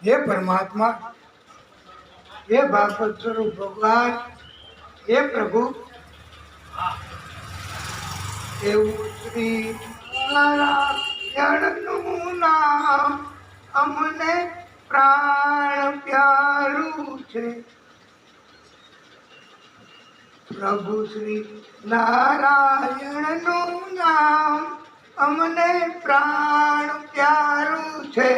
हे परमात्मा, हे भागवत स्वरूप भगवान, हे प्रभु, એવું શ્રી નારાયણનું નામ અમને પ્રાણ પ્યારું છે. પ્રભુ શ્રી નારાયણનું નામ અમને પ્રાણ પ્યારું છે.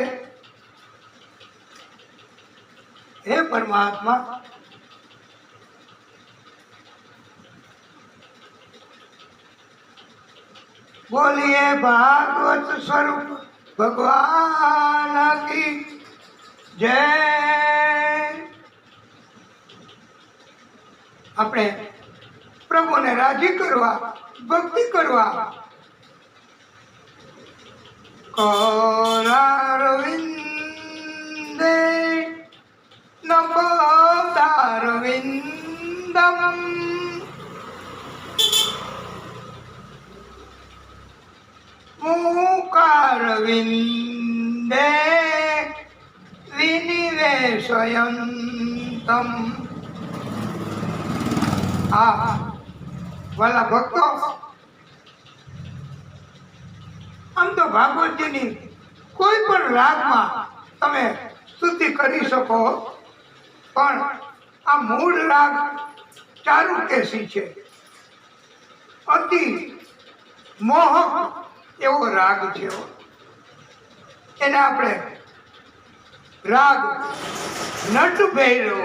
હે પરમાત્મા, બોલીએ ભાગવત સ્વરૂપ ભગવાન કી જય. આપણે પ્રભુને રાજી કરવા, ભક્તિ કરવા કરારવિંદે નમોદારવિંદમ મુકારવિંદે વિનિવેશયંતમ. વાલા ભક્તો, આમ તો ભાગવતજીની કોઈ પણ રાગમાં તમે સ્તુતિ કરી શકો, પણ આ મૂળ રાગ ચારુકેશી છે. અતિ મોહક એવો રાગ છે. એને આપણે રાગ નટ ભૈરવ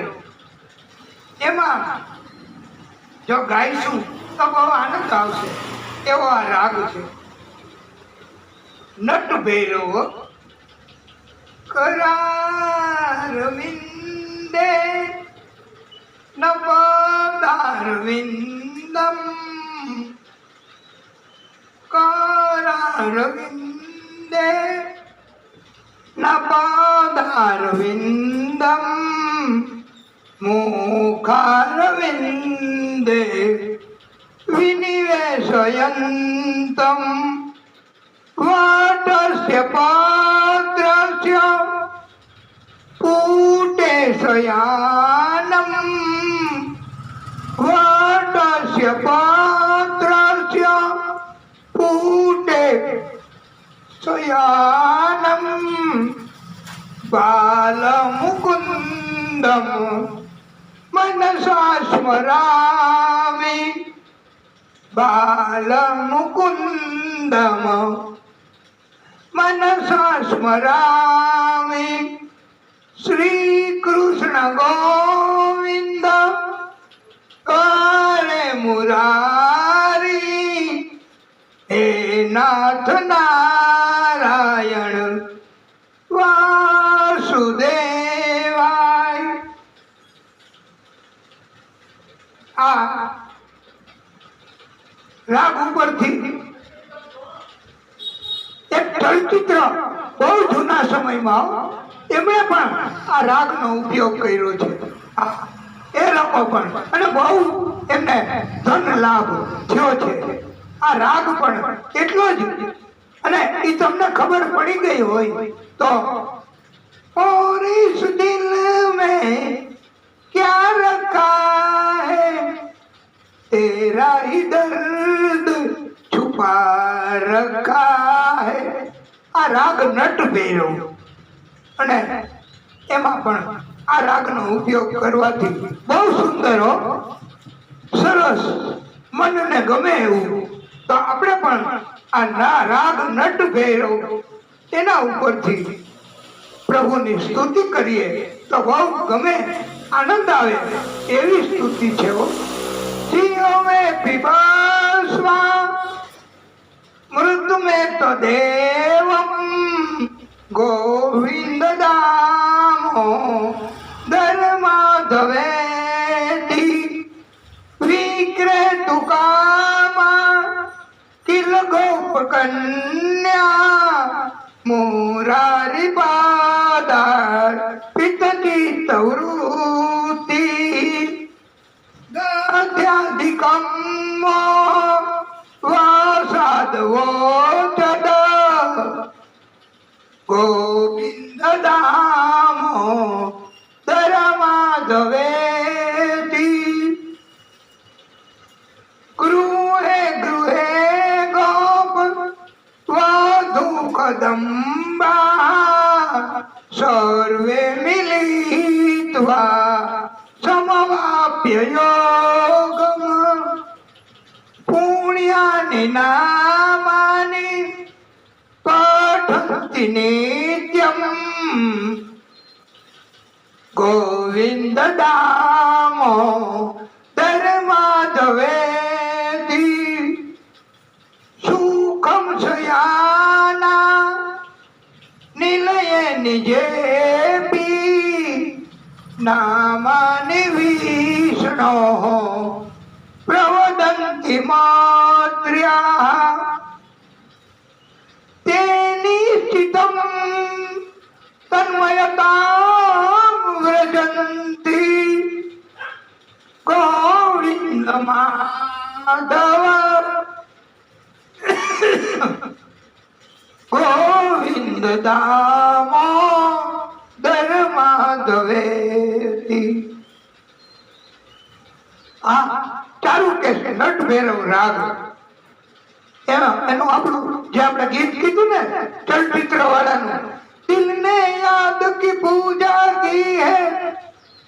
એમાં જો ગાઈશું તો બહુ આનંદ આવશે એવો આ રાગ છે. નટ ભૈરવ કરારવિંદે નવદારવિંદમ કરારવિંદે નવદારવિંદમ મુખારવિંદે વિનિવેશયંતમ વાટસ્ય પાત્રસ્ય પૂટે શયાનમ વાટસ્ય પાત્રસ્ય પૂટે શયાનમ બાલમુકુંદમ મનસા સ્મરામિ બાલમુકુંદમ મનસા સ્મરામિ શ્રી કૃષ્ણ ગોવિંદ કાલે મુરારી હે નાથ નારાયણ વાસુદેવાય. આ રાગ ઉપરથી એક ચલચિત્ર બહુ જૂના સમયમાં એમણે પણ આ રાગનો ઉપયોગ કર્યો છે. એ લોકો પણ, અને બહુ એમને ધન લાભ થયો છે. આ રાગ પણ એટલો જ, અને એ તમને ખબર પડી ગઈ હોય તો और इस दिल में क्या रखा है तेरा ही दर्द છુપા રખા હે. આ રાગ નટ ભૈરવ, અને એમાં પણ આ રાગનો ઉપયોગ કરવાથી બહુ સુંદર, સરસ, મનને ગમે એવું. તો આપણે પણ આ રાગ નટ ભૈરવ એના ઉપરથી પ્રભુની સ્તુતિ કરીએ તો બહુ ગમે, આનંદ આવે એવી સ્તુતિ છે. જીઓ મેં પીપાસવા મૃત મેં તો દેવમ ગોવિંદ દામો ધર્માધવેતી વિક્રેતુ કામા કિલ ગોપ કન્યા મુરારી પાદાર પિતકી તવૃતિ ગાધ્યાધિકમ વાસાદવો ચદ ગોવિંદ દામો ધર્માધવેતી ગૃહે ગૃહે ગોપ વધુ કદંબા સર્વે મિલિત્વા સમવાપ્ય યોગમ પુણ્યાનિ નામાની પઠન્તિ નિત્યમ ગોવિંદ દામો ધર્માધવેતી સુખમ શયાના નિલયે નિજેપી નામાનિ વિષ્ણો પ્રવદન્તિ માત્ર્યા તે નિશ્ચિતમ તન્મયતામ વ્રજન્તિ ગોવિંદ માધવ ગોવિંદ દામો ધર્માધવેતી. આ ચાલુ કે છે નટ ભૈરવ રાગ. એનું આપણું જે આપણે ગીત કીધું ને ચલચિત્ર વાળાનું, દિલ ને યાદ કી પૂજા કી હૈ,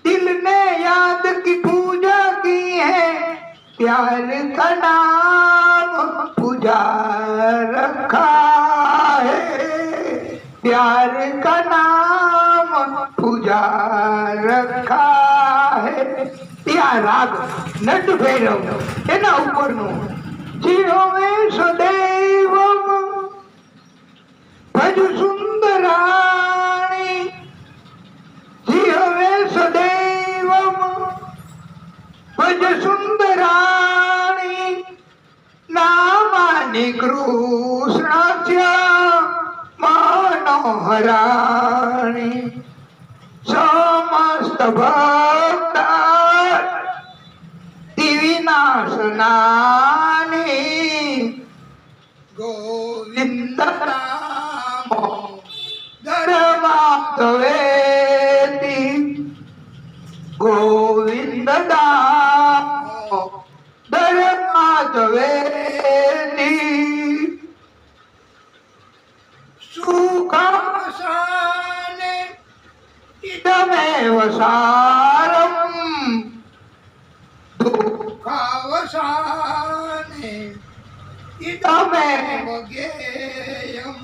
દિલ ને યાદ કી પૂજા કી હૈ, प्यार का नाम पूजा रखा है, प्यार का नाम पूजा रखा है. ત્યાં રાગ નટ ભૈરવ એના ઉપરનું જીવે સદૈવ ભજ સુંદરાણી, જીવે સદૈવ ભજ સુંદરાણી, નામાની કૃષ્ણસ્ય મનોહરાણી, સમસ્ત ભક્ત વિનાશનાની, ગોવિંદ નામો ધર્માધવેતી, ગોવિંદ નામો ધર્માધવેતી. સુખાવસાને ઇદમેવ સારમ, દુઃખાવસાને ઇદમેવ જ્ઞેયમ,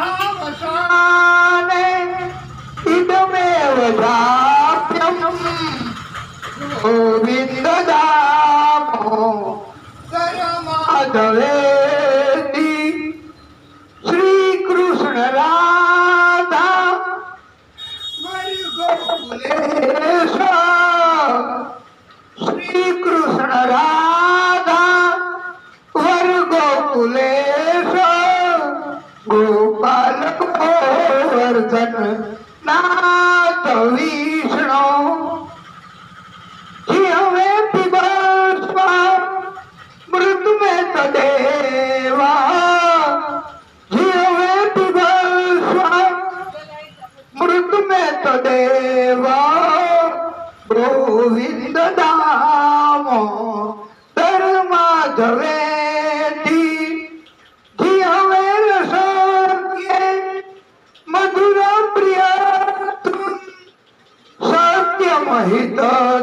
દેહાવસાને ઇદમેવ જાપ્યમ, ગોવિંદ દામો ધર્માધવેતી. શ્રી કૃષ્ણ રાધા ગોકુલેશ, શ્રી કૃષ્ણ રાધા વર ગોકુલેશ, ગોપાલક ગોવર્ધન નાથ વિષ્ણુ, જીવે પિબસ્વ મૃત મેં તદેવા, જીવે પિબસ્વ મૃત મેં તદેવા, ગોવિંદ દામો ધર્માધવેતી. જીવે રસકે મધુર પ્રિય સત્યમહિત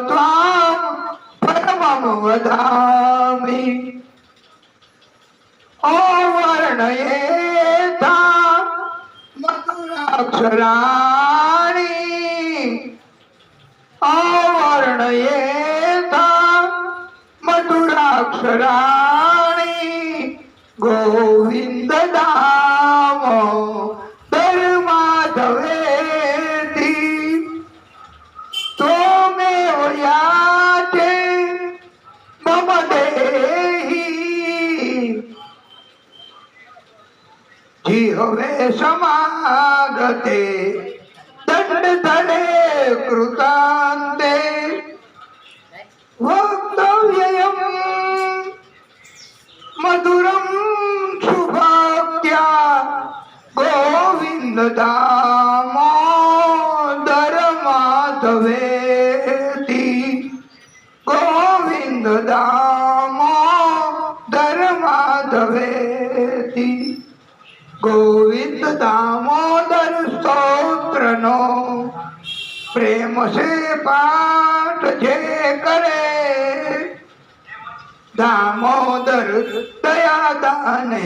ત્વામ પરમં વદામિ. વર્ણયેથા મધુરાક્ષરાણી, વર્ણયેથા મધુરાક્ષરાણી, ગોવિંદ દામો ધર્માધવેતી. ત્વમેવ યાચે મમ દેહી, જીહવે સમાગતે દંડ ધરે કૃતાંતે, વક્તવ્યયમ મધુરમ શુભાખ્યા, ગોવિંદ દામો દામોદર સ્તોત્રનો પ્રેમ સે પાઠ જે કરે, દામોદર દયા દાને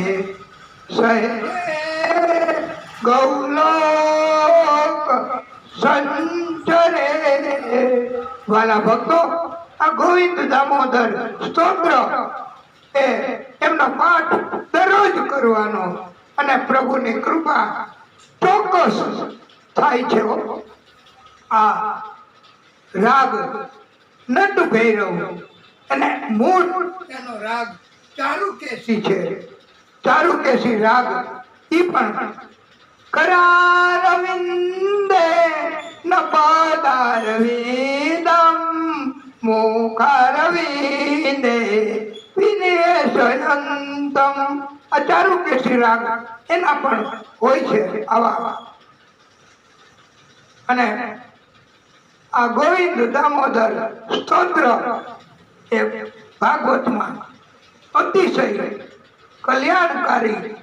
સહે ગૌલોક સંચરે. વાલા ભક્તો, આ ગોવિંદ દામોદર સ્તોત્ર એ એમનો પાઠ દરરોજ કરવાનો અને પ્રભુની કૃપા ચોક્કસ થાય છે. આ રાગ નંદ ભૈરવ અને મૂળ એનો રાગ ચારુકેશી છે. ચારુકેશી રાગ ઈ પણ કરારવિંદે નપાદારવિંદમ મુખારવિંદે વિનેશયંતમ. આ ચારુકેશી રાગ એના પણ હોય છે આવા. અને આ ગોવિંદ દામોદર સ્તોત્ર એ ભાગવતમાં અતિશય કલ્યાણકારી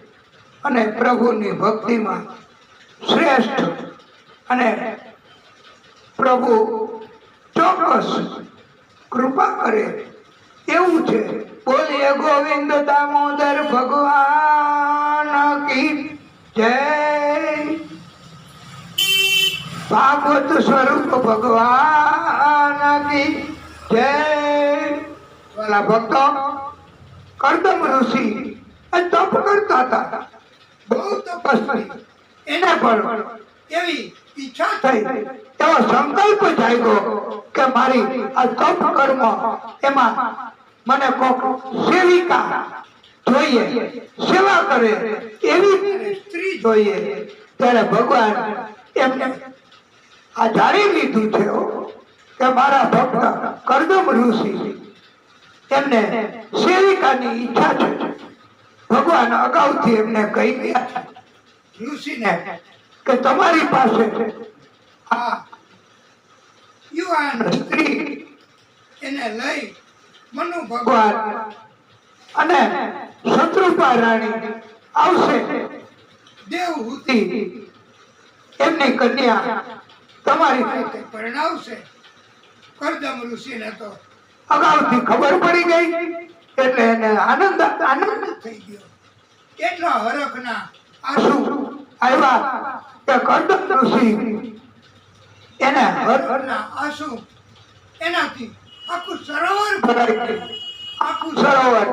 અને પ્રભુની ભક્તિમાં શ્રેષ્ઠ અને પ્રભુ ચોક્કસ કૃપા કરે એવું છે. બોલીએ ગોવિંદ દામોદર ભગવાન કી જય. ભાગવત સ્વરૂપ ભગવાન કી જય. વાલા ભક્તો, કર્દમ ઋષિ તપ કરતા હતા, બહુ તપસ્વી. એને પણ એવી ઈચ્છા થઈ, એવો સંકલ્પ જાગ્યો કે મારી આ તપ કર્મ એમાં મને કોક સેવિકા જોઈએ, સેવા કરે એવી સ્ત્રી જોઈએ. ત્યારે ભગવાન એમને આ જાણી લીધું છે કે મારા ભક્ત કર્દમ ઋષિ એમને સેવિકાની ઈચ્છા છે. ભગવાન અગાઉથી એમને કહી ગયા ઋષિને કે તમારી પાસે આ યુવાન સ્ત્રી એને લઈ મનુ ભગવાન અને શત્રુપા રાણી આવશે, દેવહૂતિ એમની કન્યા તમારી સાથે પરણાવશે. કર્દમ ઋષિને તો અગાઉથી ખબર પડી ગઈ એટલે એને આનંદ થઈ ગયો. કેટલા હરખના આંસુ આવ્યા કે કર્દમ ઋષિ એને હરખના આંસુ એનાથી આખું સરોવર ભરાઈ ગયું. આખું સરોવર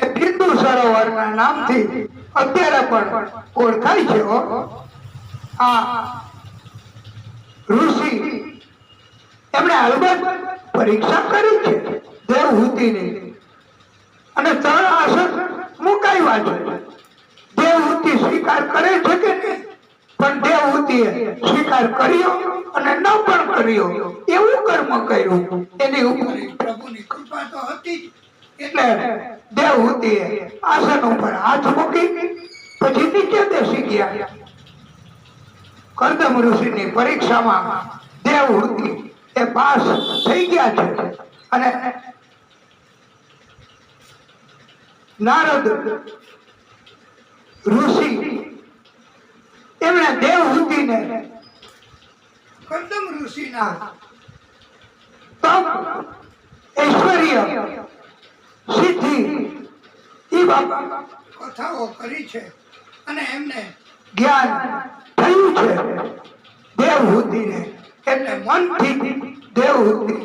એ બિંદુ સરોવરના નામથી અત્યારે પણ ઓળખાય છે. આ ઋષિ એમણે અલબત્ત પરીક્ષા કરી છે દેવહૂતિની અને 3 આસન મુકાવ્યા છે. દેવહૂતિ સ્વીકાર કરે છે કે નહીં, પણ દેવહૂતિએ સ્વીકાર કર્યો અને ન પણ કર્યો એવું કર્મ કર્યું. એની ઉપર પ્રભુની કૃપા તો હતી જ. એટલે દેવહૂતિએ આસન ઉપર હાથ મૂકી પછી નીચે બેસી ગયા. કર્દમ ઋષિની પરીક્ષામાં દેવહૂતિ એ પાસ થઈ ગયા છે. અને નારદ ઋષિ એમણે દેવહૂતિને કર્દમ ઋષિના તપ, ઐશ્વર્ય, સિદ્ધિ એ બાબત કથાઓ કરી છે અને એમને જ્ઞાન થયું છે દેવહૂતિને. એટલે મનથી દેવહૂતિ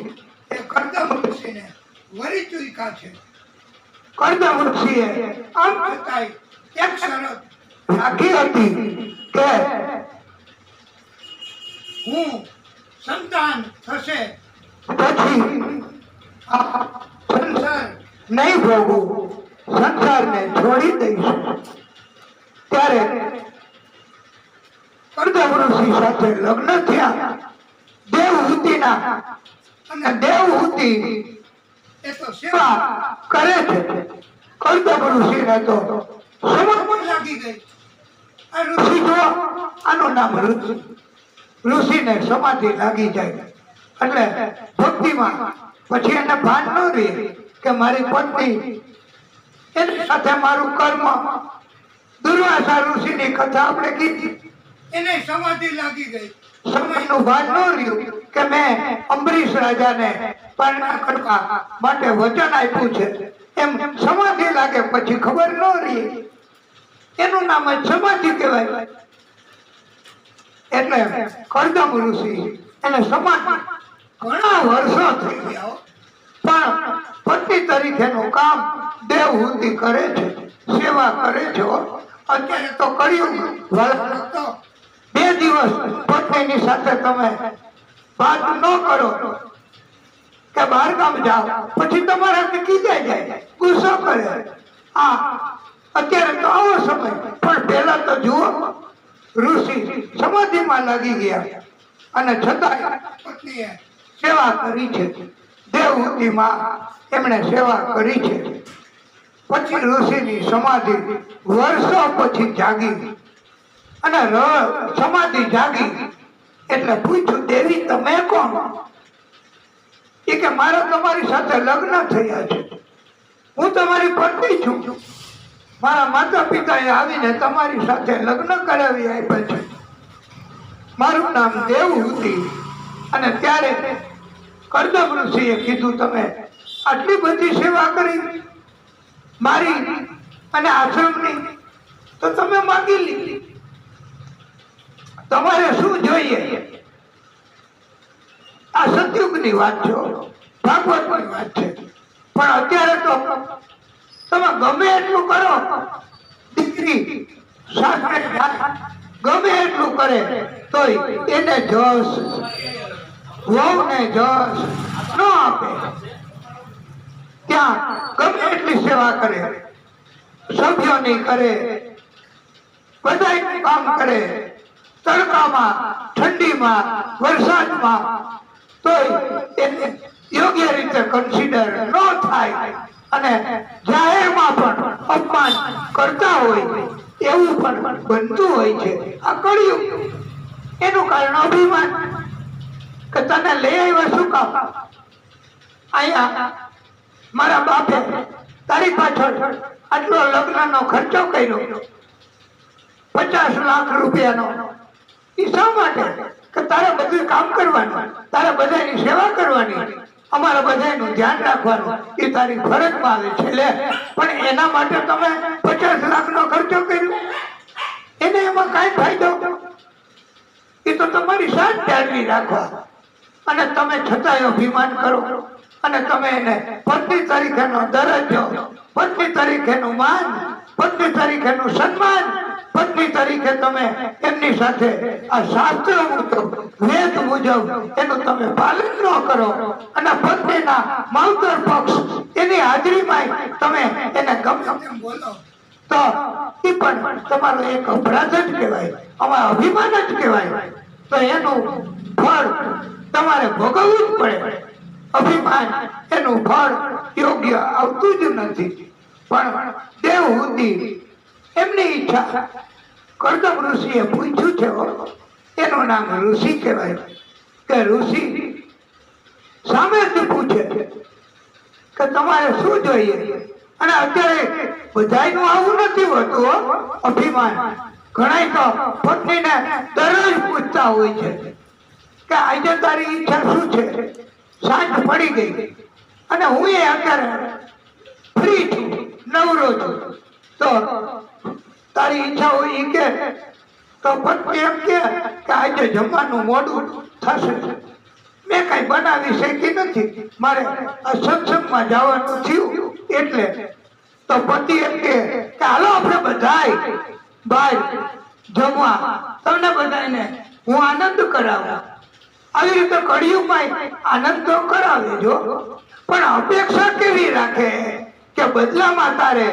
એ કર્દમ ઋષિને વરી ચૂક્યા છે. કર્દમ ઋષિએ આમ છતાંય એક શરત રાખી હતી કે હું સંતાન થશે પછી આ સંસાર નહીં ભોગવું, સંસારને છોડી દઈશ. ત્યારે કર્દમ ઋષિ સાથે લગ્ન થયા દેવહૂતિના. અને દેવહૂતિ એ તો સેવા કરે છે. કર્દમ ઋષિને તો સમર્પણ લાગી ગઈ. આ ઋષિ જો આનું નામ ઋષિને સમાધિ લાગી જાય એટલે ભક્તિમાં પછી એને ભાન ન રહે કે મારી પત્ની એની સાથે મારું કર્મ દુર્વાસા ઋષિની કથા આપણે કીધી, એને સમાધિ લાગી ગઈ. સમયનું ભાન ન રહ્યું કે મેં અંબરીશ રાજાને પરણા કરવા માટે વચન આપ્યું છે, એમ સમાધિ લાગે પછી ખબર ન રહી, એનું નામ જ સમાધિ કહેવાય. એટલે કરદમ ઋષિ એને સમાધિ ઘણા વર્ષો થઈ ગયા, પણ પતિ તરીકેનું કામ દેવહૂતિ કરે છે, સેવા કરે છે. અત્યારે તો કર્યું તો 2 દિવસ પત્નીની સાથે તમે વાત ન કરો કે બહાર ગામ જાઓ, પછી તમારાથી કીધા જાય, ગુસ્સો કરે. અત્યારે તો આવો સમય, પણ પહેલા તો જુઓ, ઋષિ સમાધિમાં લાગી ગયા અને છતાં પત્નીએ સેવા કરી છે, દેવહૂતિમાં એમણે સેવા કરી છે. પછી ઋષિની સમાધિ વર્ષો પછી જાગી અને સમાધિ જાગી એટલે પૂછ્યું, દેવી તમે કોણ? એ કે મારા તમારી સાથે લગ્ન થયા છે, હું તમારી પત્ની છું, મારા માતા પિતાએ આવીને તમારી સાથે લગ્ન કરાવી આપ્યા છે, મારું નામ દેવહૂતિ. અને ત્યારે કરદમ ઋષિએ કીધું, તમે આટલી બધી સેવા કરી મારી અને આશ્રમની, તો તમે માગી લીધી, તમારે શું જોઈએ? આ સતયુગની વાત છે, ભાગવતની વાત છે, પણ અત્યારે તો તમે ગમે એટલું કરો, દીકરી સાસરે ગમે એટલું કરે તોય એને જશ, વહુને જશ ન આપે. ત્યાં ગમે એટલી સેવા કરે, સભ્યોની કરે, બધાયનું કામ કરે, તડકામાં, ઠંડીમાં, વરસાદમાં, તોય એને યોગ્ય રીતે કન્સિડર ન થાય અને જાહેરમાં પણ અપમાન કરતા હોય એવું પણ બનતું હોય છે. આ કળિયુગ. એનું કારણ અભિમાન, કે તને લઈ આવ્યા શું કામ? અહીંયા મારા બાપે તારી પાછળ આટલો લગ્નનો ખર્ચો કર્યો, 50 લાખ રૂપિયાનો, એ શા માટે? કે તારે બધું કામ કરવાનું, તારે બધાની સેવા કરવાની, અમારા બધાનું ધ્યાન રાખવાનું, એ તારી ફરજમાં આવે છે. લે, પણ એના માટે તમે 50 લાખનો ખર્ચો કર્યો, એને એમાં કાંઈ ફાયદો? એ તો તમારી સાથ જાળવી રાખવા, અને તમે છતાંય અભિમાન કરો અને તમે એને પત્ની તરીકેનો દરજ્જો, પત્ની તરીકેનું માન, પત્ની તરીકેનું સન્માન, પત્ની તરીકે તમે એમની સાથે આ શાસ્ત્ર મુજબ, વેદ મુજબ એનું તમે પાલન ન કરો અને પત્નીના માવતર પક્ષ એની હાજરીમાં તમે એને ગમે તેમ બોલો, તો એ પણ તમારો એક અપરાધ જ કહેવાય, અમારો અભિમાન જ કહેવાય. તો એનું ફળ તમારે ભોગવવું જ પડે. અભિમાન એનું ફળ યોગ્ય આવતું જ નથી. પણ દેવહૂતિ એમની ઈચ્છા, કરદમ ઋષિએ પૂછ્યું છે, એનું નામ ઋષિ કહેવાય. કે ઋષિ સામેથી પૂછે કે તમારે શું જોઈએ? અને અત્યારે બધાયનું આવું નથી હોતું, અભિમાન. ઘણા તો પત્નીને દરરોજ પૂછતા હોય છે કે આજે તારી ઈચ્છા શું છે? સાંજ પડી ગઈ અને હું અત્યારે ફ્રી છું, નવરો છું, તો તારી ઈચ્છા હોય એ કે, તો પત્ની એમ કે આજે જમવાનું મોડું થશે, મેં કઈ બનાવી શકી નથી, મારે આ સત્સંગમાં જવાનું થયું એટલે. તો પતિ એમ કે હાલો આપણે બધાય બહાર જમવા, તમને બધાને હું આનંદ કરાવું. આવી રીતે કળિયુગમાં આનંદ તો કરાવે જો, પણ અપેક્ષા કેવી રાખે કે બદલામાં તારે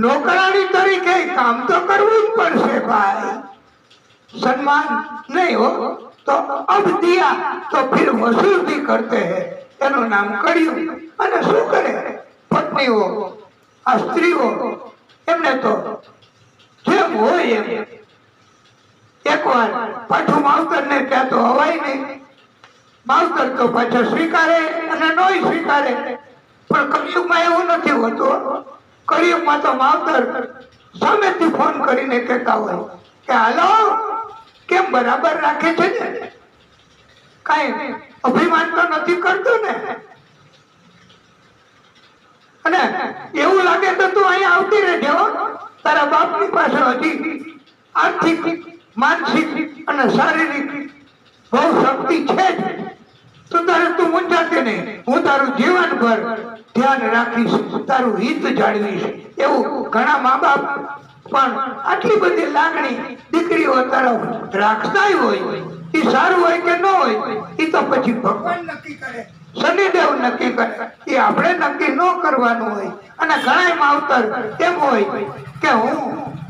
નોકરાણી તરીકે કામ તો કરવું જ પડશે ભાઈ, સન્માન નહીં હો તો અબ દિયા તો ફિર વસૂલ ભી કરતે હૈ. એનું નામ કળિયુગ. અને શું કરે પત્નીઓ, આ સ્ત્રીઓ, એમને તો જેમ હોય એમ, એકવાર પાછું માવતર ને ત્યાં તો હવાય નહીં, માવતર તો પાછા સ્વીકારે અને નોય સ્વીકારે. પણ કળિયુગમાં એવું નથી હોતું. કળિયુગમાં તો માવતર સામેથી ફોન કરીને કહેતા હોય કે હાલો કેમ બરાબર રાખે છે ને, કાંઈ અભિમાન તો નથી કરતો ને, અને એવું લાગે તો તું અહીંયા આવતી રહેજે હો. તારા બાપની પાસે હજી આર્થિક, માનસિક અને શારીરિક બહુ શક્તિ છે જ. તું મૂંઝાતી નહીં, હું તારું જીવનભર ધ્યાન રાખીશ, તારું હિત જાળવીશ. એવું ઘણા મા બાપ પણ આટલી બધી લાગણી દીકરીઓ તરફ રાખતા હોય. એ સારું હોય કે ન હોય એ તો પછી ભગવાન નક્કી કરે, શનિદેવ નક્કી કરે, એ આપણે નક્કી ન કરવાનું હોય. અને ઘણા માવતર એમ હોય કે હું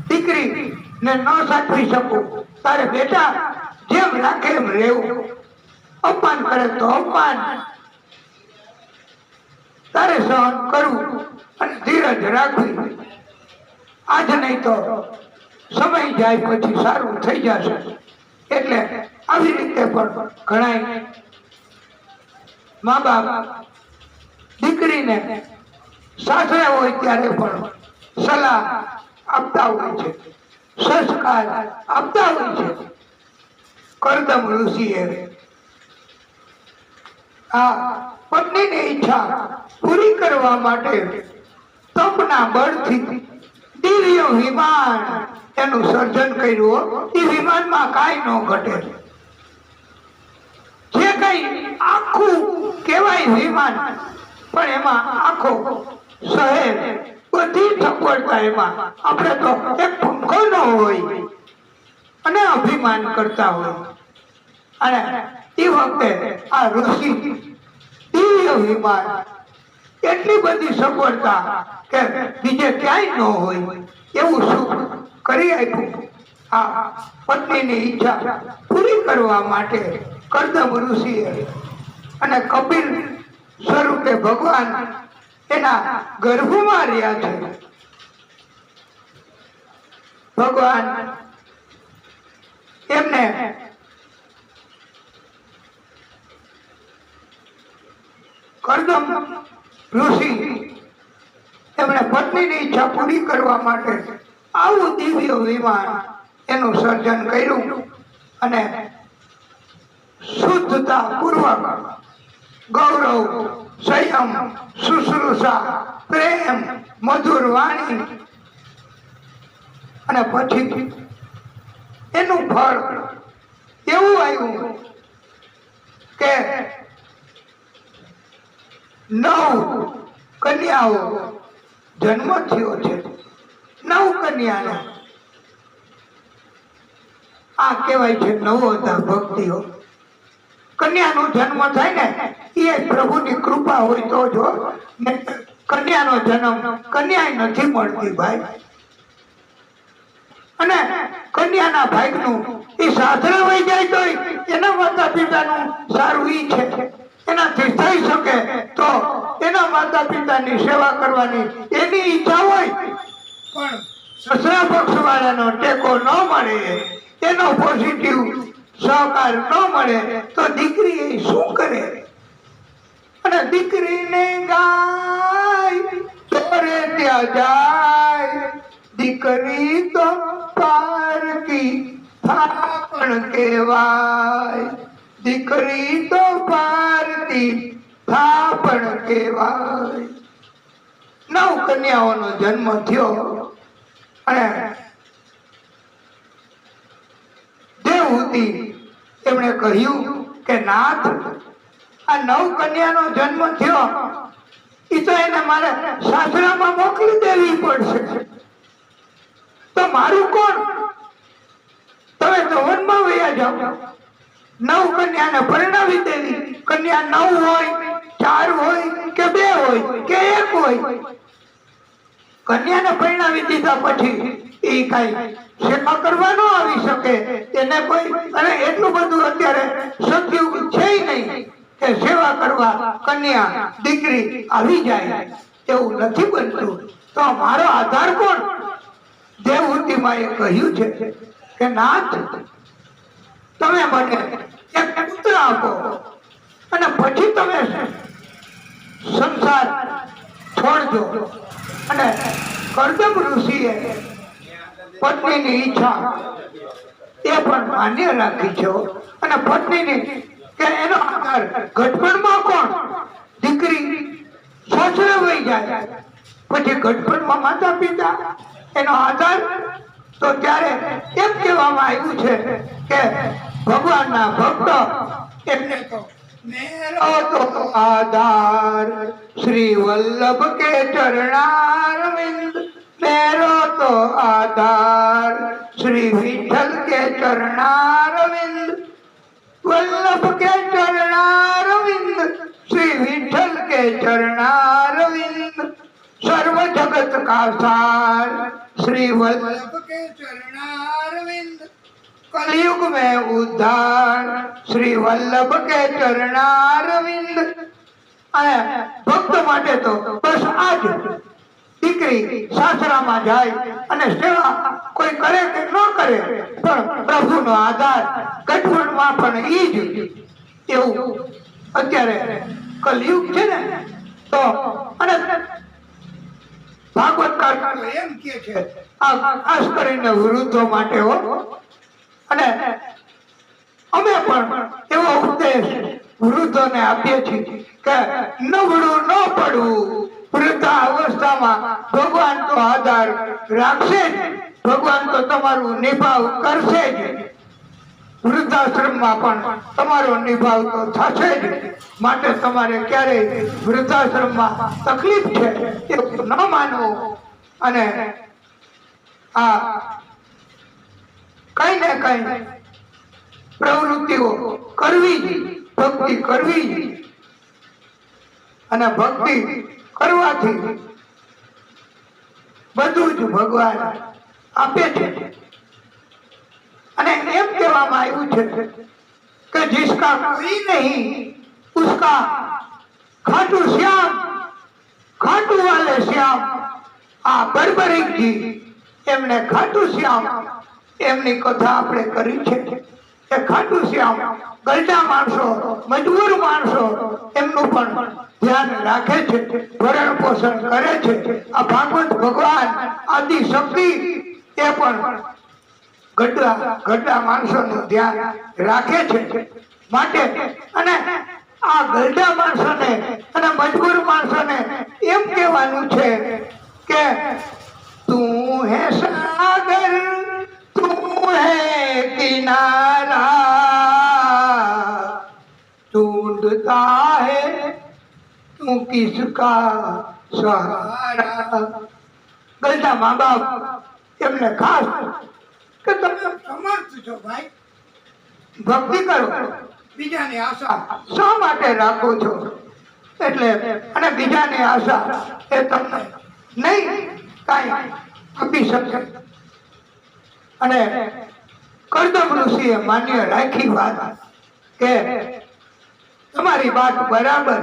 દીકરીને ન સાચવી શકું, તારે બેટા જેમ રાખે એમ રહેવું, અપમાન કરે તો અપમાન તારે સહન કરવું અને ધીરજ રાખવી. આજ નહીં તો સમય જાય પછી સારું થઈ જશે. એટલે આવી રીતે પણ ઘણા મા બાપ દીકરીને સાસરે હોય ત્યારે પણ સલાહ આપતા હોય છે, સંસ્કાર આપતા હોય છે. કરદમ ઋષિએ આ પત્નીની ઈચ્છા પૂરી કરવા માટે તપના બળથી દિવ્ય વિમાન એનું સર્જન કર્યું. એ વિમાનમાં કાંઈ ન ઘટે, જે કઈ આખું કહેવાય વિમાન, પણ એમાં આખો શહેર બધી સગવડતા એમાં. આપણે તો એક પંખો ન હોય અને અભિમાન કરતા હોય. અને એ વખતે આ ઋષિ દિવ્ય વિમાન, એટલી બધી સગવડતા કે બીજે ક્યાંય ન હોય એવું સુખ કરી આપ્યું. આ પત્નીની ઈચ્છા પૂરી કરવા માટે કરદમ ઋષિએ અને કપિલ સ્વરૂપે ભગવાન એના ગર્ભમાં રહ્યા છે. ભગવાન એમને કરદમ ઋષિ એમણે પત્નીની ઈચ્છા પૂરી કરવા માટે આવું દિવ્ય વિમાન એનું સર્જન કર્યું. અને શુદ્ધતા પૂર્વક ગૌરવ, સંયમ, શુશ્રૂષા, પ્રેમ, મધુર વાણી, અને પછી એનું ફળ એવું આવ્યું કે 9 કન્યાઓ જન્મ થયો છે. 9 કન્યાનો આ કહેવાય છે નવોદા ભક્તિઓ. કન્યાનો જન્મ થાય ને એ પ્રભુની કૃપા હોય તો જો, કન્યાનો જન્મ કન્યા નથી મળતી ભાઈ. અને કન્યાના ભાગનું એ સાસરે વહી જાય તો એના માતા પિતાનું સારું ઈ છે, એનાથી થઈ શકે તો એના માતા પિતાની સેવા કરવાની એની ઈચ્છા હોય, પણ સસરા પક્ષ વાળાનો ટેકો ન મળે, એનો પોઝિટિવ સહકાર ન મળે તો દીકરી એ શું કરે? અને દીકરીને ગાય તોરે ત્યાં જાય, દીકરી તો પારકી થાપણ કહેવાય, દીકરી તો પારકી થાપણ કહેવાય. 9 કન્યાઓનો જન્મ થયો. અને દેવહૂતિ એમણે કહ્યું કે નાથ, આ 9 કન્યાનો જન્મ થયો એ તો એને મારે સાસરામાં મોકલી દેવી પડશે, તો મારું કોણ? તમે તો વનમાં વયા જાઓ. 9 કન્યાને પરણાવી દેવી. કન્યા 9 હોય, 4 હોય કે 2 હોય કે 1 હોય, કન્યાને પરણાવી દીધા પછી એ કઈ સેવા કરવા ન આવી શકે એને કોઈ. અને એટલું બધું અત્યારે સતયુગ છે નહીં કે સેવા કરવા કન્યા દીકરી આવી જાય, એવું નથી બનતું. તો મારો આધાર કોણ? દેવહૂતિમાં એ કહ્યું છે કે નાથ, તમે મને એક પુત્ર આપો અને પછી તમે સંસાર છોડજો. અને કરદમ ઋષિએ પત્નીની ઈચ્છા એ પણ માન્ય રાખી છે અને પત્નીની કે એનો આધાર ગઢપણમાં કોણ દીકરી સાસરે વહી જાય પછી ગઢપણમાં માતા પિતા એનો આધાર તો ત્યારે એમ કહેવામાં આવ્યું છે કે ભગવાનના ભક્ત એમને તો મેરો તો આધાર શ્રી વલ્લભ કે ચરણારવિંદ મેરો તો આધાર શ્રી વિઠ્ઠલ કે ચરણારવિંદ वल्लभ के चरणारविंद श्री विठ्ठल के चरणारविंद सर्व जगत का सार श्री वल्लभ के चरणारविंद कलयुग में उद्धार श्री वल्लभ के चरणारविंद भक्त माटे तो बस आज દીકરી સાસરામાં જાય અને સેવા કોઈ કરે કે ન કરે પણ પ્રભુનો આધાર ગઢપણમાં પણ ઈ જ એવું અત્યારે કલયુગ છે ને તો અને ભાગવતકાર એમ કે છે આ ખાસ કરીને વૃદ્ધો માટે હો અને અમે પણ એવો ઉપદેશ વૃદ્ધોને આપીએ છીએ કે નબળું ન પડવું વૃદ્ધા અવસ્થામાં ભગવાન તો આધાર રાખશે જ ભગવાન તો તમારું નિભાવ કરશે જ વૃદ્ધાશ્રમમાં પણ તમારો નિભાવ તો થશે જ માટે તમારે ક્યારેય વૃદ્ધાશ્રમમાં તકલીફ છે એવું ન માનવું અને આ કઈ ને કઈ પ્રવૃત્તિઓ કરવી જ ભક્તિ કરવી જ અને ભક્તિ કરવાથી બધું જ ભગવાન આપે છે અને એમ કહેવામાં આવ્યું છે કે जिसका कोई नहीं उसका खाटू श्याम खाटू वाले श्याम આ બરબરીકજી એમને ખાટુ શ્યામ એમની કથા આપણે કરી છે કે ખાટુ શ્યામ ગરડા માણસો મજબૂર માણસો એમનું પણ ધ્યાન રાખે છે ભરણ પોષણ કરે છે આ ભાગવત ભગવાન આદિ શક્તિ એ પણ ગરડા માણસોનું ધ્યાન રાખે છે માટે અને આ ગરડા માણસોને અને મજબૂર માણસોને એમ કહેવાનું છે કે તું હે સાગર તું હે કિનારા ढूंढता है तू किसका सहारा ગલડા મા બાપ એમને ખાસ કે તમે સમર્થ છો ભાઈ ભક્તિ કરો બીજાની આશા શા માટે રાખો છો એટલે અને બીજાની આશા એ તમને નહીં કાંઈ આપી શકે અને કરદમ ઋષિએ માન્ય રાખી વાત કે તમારી વાત બરાબર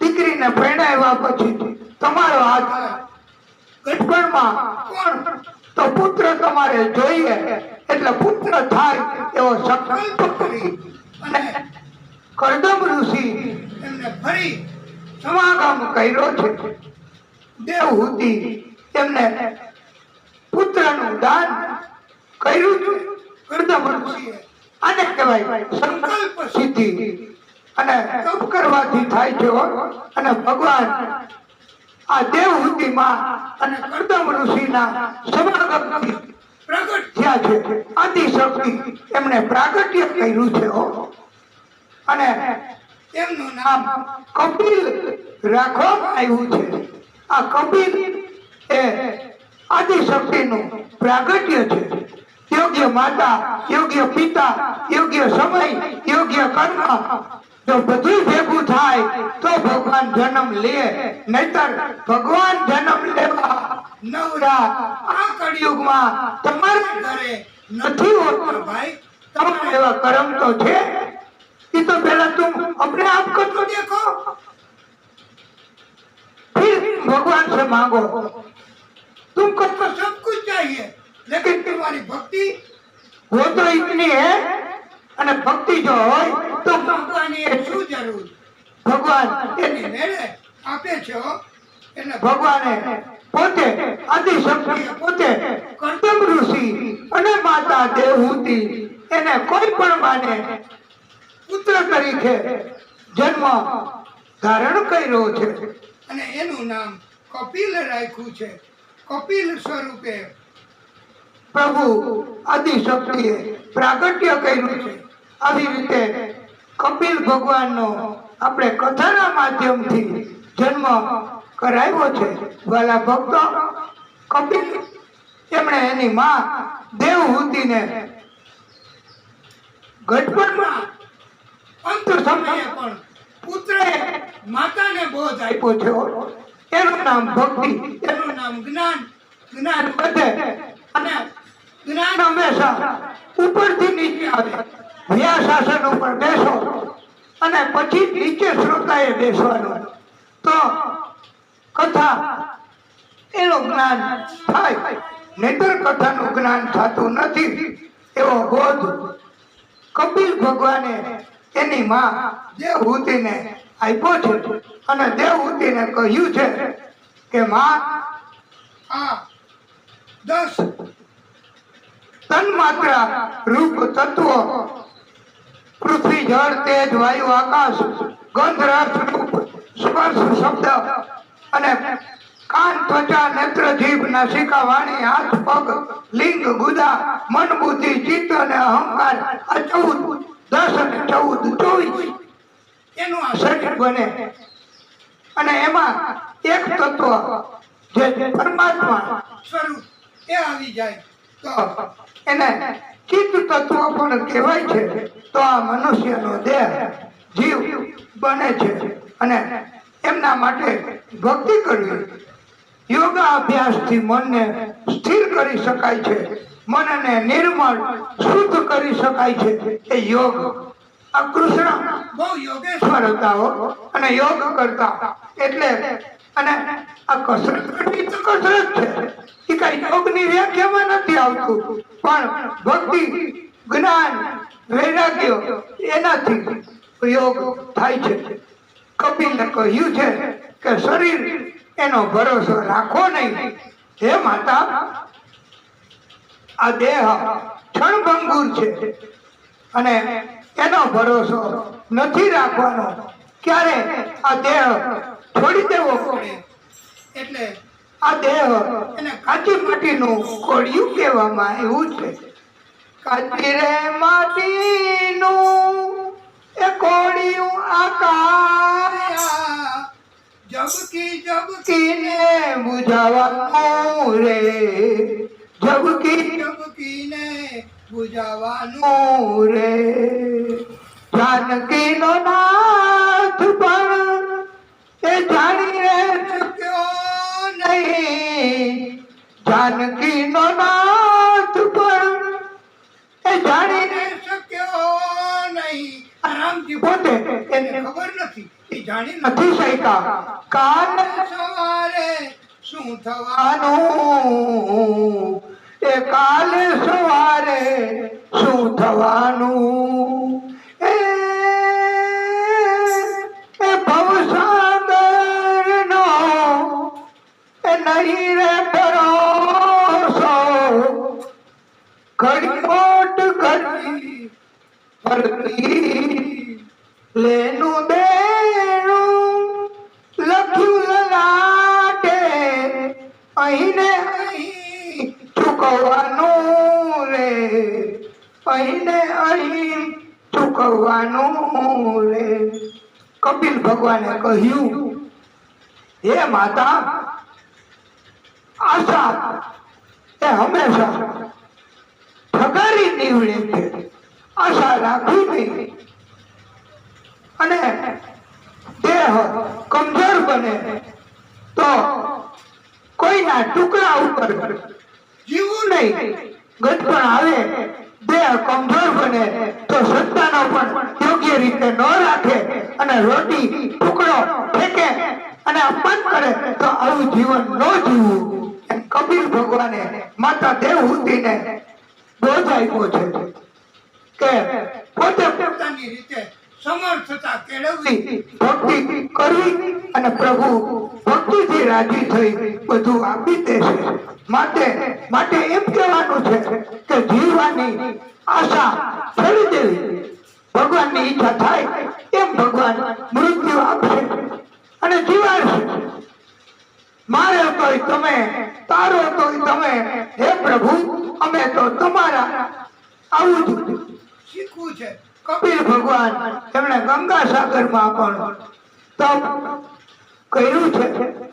દીકરીને પરણાવ્યા પછી તમારો હાથ ગઢપણમાં કોણ તો પુત્ર તમારે જોઈએ એટલે પુત્ર થાય એવો સંકલ્પ કરી અને કરદમ ઋષિ એમને ફરી સમાગમ કર્યો છે દેવહૂતિ એમને પુત્રનું દાન કર્યું છે કરદમ ઋષિએ આને કહેવાય સંકલ્પ સિદ્ધિ અને તપ કરવાથી થાય છે અને ભગવાન આ દેવહૂતિમાં અને કરદમ ઋષિના સમાગમથી પ્રગટ થયા છે આદિ શક્તિ એમણે પ્રાગટ્ય કર્યું છે અને એમનું નામ કપિલ રાખવામાં આવ્યું છે આ કપિલ એ આદિ શક્તિનું પ્રાગટ્ય છે યોગ્ય માતા યોગ્ય પિતા યોગ્ય સમય યોગ્ય કર્મ જો બધું ભેગું થાય તો ભગવાન જન્મ લે નહીતર ભગવાન જન્મ લેવા નવરા આ કળિયુગમાં તમારા ઘરે નથી હોતો ભાઈ તમારા એવા કર્મ તો છે ये तो पहला तुम अपने आप को तो देखो फिर भगवान से मांगो तुमको तो सब कुछ चाहिए लेकिन तुम्हारी भक्ति वो तो इतनी है અને ભક્તિ જો હોય તો ભગવાનની શું જરૂર ભગવાન એની મેળે આપે છે એટલે ભગવાને પોતે આદિશક્તિ પોતે કર્દમ ઋષિ અને માતા દેવહૂતિ એને કોઈ પણ માને પુત્ર તરીકે જન્મ ધારણ કર્યો છે અને એનું નામ કપિલ રાખ્યું છે. કપિલ સ્વરૂપે પ્રભુ આદિશક્તિએ પ્રાગટ્ય કર્યું છે. આવી રીતે કપિલ ભગવાનનો આપણે કથાના માધ્યમથી જન્મ કરાવ્યો છે. વાલા ભક્તો, કપિલ એમણે એની માં દેવહૂતિને ગઢપણમાં અંત સમયે પણ પુત્રએ માતાને બોધ આપ્યો છે. એનું નામ ભક્તિ, એનું નામ જ્ઞાન. જ્ઞાન વધે અને જ્ઞાન હંમેશા ઉપરથી નીચે આવે. વ્યાસાસન ઉપર બેસો અને પછી નીચે શ્રોતાએ બેસવાનું, તો કથા એનું જ્ઞાન થાય. નહીતર કથાનું જ્ઞાન થતું નથી. એવો બોધ કપિલ ભગવાને એની માં દેવહૂતિને આપ્યો છે અને દેવહૂતિને કહ્યું છે કે માં, આ 10 તન્માત્રા રૂપ તત્વો પૃથ્વી જળ તેજ વાયુ આકાશ ગંધ રસ રૂપ સ્પર્શ શબ્દ અને કાન ત્વચા નેત્ર જીભ નાસિકા વાણી હાથ પગ લિંગ ગુદા મન બુદ્ધિ ચિત્ત અને અહંકાર, આ 14 10 અને 14 24 એનું આ શરીર બને. અને એમાં એક તત્વ જે પરમાત્મા સ્વરૂપ એ આવી જાય તો એને ચિત્ત તત્વ પણ કહેવાય છે. તો આ મનુષ્યનો દેહ જીવ બને છે અને એમના માટે ભક્તિ કરવી, યોગ અભ્યાસથી મનને સ્થિર કરી શકાય છે. મનને નિર્મળ શુદ્ધ કરી શકાય છે. એ યોગ. આ કૃષ્ણ બહુ યોગેશ્વર ઈશ્વર હતા હો, અને યોગ કરતા એટલે અને આ કસરત કરવી તો કસરત છે. એ કઈ યોગની વ્યાખ્યામાં નથી આવતું, પણ ભક્તિ જ્ઞાન વૈરાગ્ય એનાથી યોગ થાય છે. કપિલને કહ્યું છે કે શરીર એનો ભરોસો રાખો નહીં. હે માતા, આ દેહ ક્ષણભંગુર છે અને એનો ભરોસો નથી રાખવાનો. ક્યારે આ દેહ છોડી દેવો પડે. એટલે આ દેહ એને કાચી માટીનું કોળિયું કહેવામાં આવ્યું છે. કાચી રે માટીનું એ કોળિયું આકાશ જબકી જબકી કીને બુઝાવાનું રે, જબકી જબકીને બુજાવાનું રે. જાનકીનો નાથ પણ એ જાણી રે શક્યો નહીં. જાનકીનો નાથ પણ એ જાણી રે શક્યો નહીં. રામજી પોતે એને ખબર નથી, એ જાણી નથી શક્યા. કાલ સવારે શું થવા થવાનું, એ કાલે સવારે શું થવાનું. એ ભવસાગરનો એ નહીં રે ભરોસો. ઘડી મોટ ઘડી ફરતી લેનું દેનું લખ્યું લલાટે, અહીં ને અહીં ચૂકવવાનું રે, અહીં ને અહીં ચૂકવવાનું રે. કપિલ ભગવાને કહ્યું, હે માતા, આશા એ હંમેશા ઠગારી નીવડે છે. આશા રાખવી નહીં. અને દેહ કમજોર બને તો કોઈના ટુકડા ઉપર જીવવું નહીં. ગઢપણ આવે, દેહ કમજોર બને તો સંતાનો પણ યોગ્ય રીતે ન રાખે અને રોટી ટુકડો ફેંકે અને અપમાન કરે તો આવું જીવન ન જીવવું. એમ કપિલ ભગવાને માતા દેવહૂતિને બોધ આપ્યો છે કે પોતે પોતાની રીતે સમર્થતા કેળવવી. ભક્તિ કરવી અને પ્રભુ ભક્તિથી રાજી થઈ બધું આપી દેશે. માટે એમ કહેવાનું છે કે જીવવાની આશા છોડી દેવી. ભગવાનની ઈચ્છા થાય એમ ભગવાન મૃત્યુ આપશે અને જીવાડશે. મારે તોય તમે, તારો તોય તમે, હે પ્રભુ અમે તો તમારા. આવું જ શીખવું છે. કપિલ ભગવાન એમણે ગંગા સાગરમાં પણ તપ કર્યું છે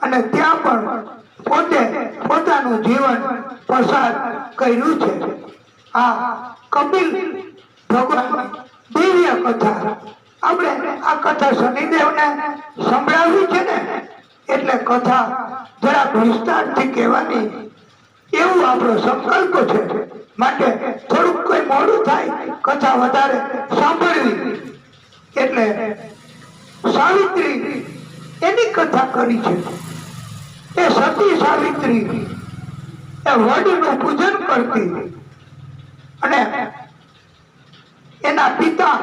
અને ત્યાં પણ પોતે પોતાનું જીવન પસાર કર્યું છે. આ કપિલ ભગવાન દિવ્ય કથા આપણે આ કથા શનિદેવને સંભળાવી છે ને, એટલે કથા જરાક વિસ્તારથી કહેવાની એવું આપણો સંકલ્પ છે. માટે થોડુંક કોઈ મોડું થાય કથા વધારે સાંભળવી. એટલે સાવિત્રી એની કથા કરી છે. એ સતી સાવિત્રી એ વડનું પૂજન કરતી અને એના પિતા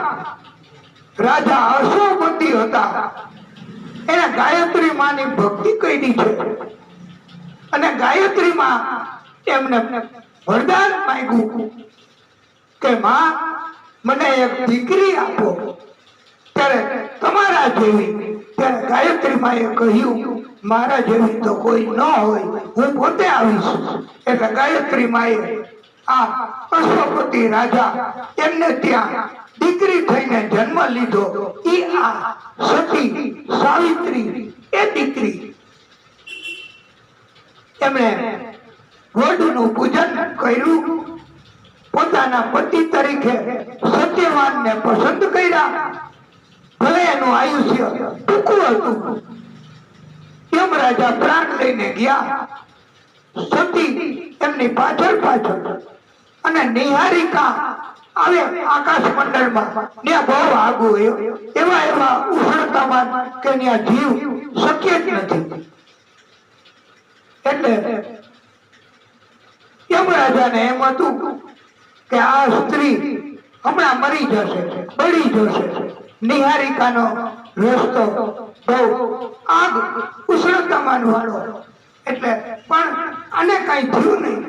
રાજા અશ્વપતિ હતા. એને ગાયત્રી માની ભક્તિ કરી છે અને ગાયત્રી માં એમને વરદાન માંગ્યું કે માં મને એક દીકરી આપો. ત્યારે તમારા જેવી, ત્યારે ગાયત્રી માએ કહ્યું મારા જેવી તો કોઈ ન હોય, હું પોતે આવીશ. એટલે ગાયત્રી માએ આ અશ્વપતિ રાજા એમને ત્યાં દીકરી થઈને જન્મ લીધો. ઈ આ સતી સાવિત્રી એ દીકરી એમણે વડનું પૂજન કર્યું. પોતાના પતિ તરીકે સત્યવાનને પસંદ કર્યા. ભલે એનું આયુષ્ય ટૂંકું હતું. યમરાજા પ્રાણ લઈને ગયા. સતી એમની પાછળ અને નિહારિકા આવે આકાશ મંડળમાં. ત્યાં બહુ આગું એવા ઉષ્ણતામાન કે ત્યાં જીવ શક્ય જ નથી. એટલે યમરાજાને એમ હતું કે આ સ્ત્રી હમણાં મરી જશે, બળી જશે. નિહારિકાનો રસ્તો બહુ આગ ઉષ્ણતામાન વાળો. એટલે પણ આને કઈ થયું નહીં.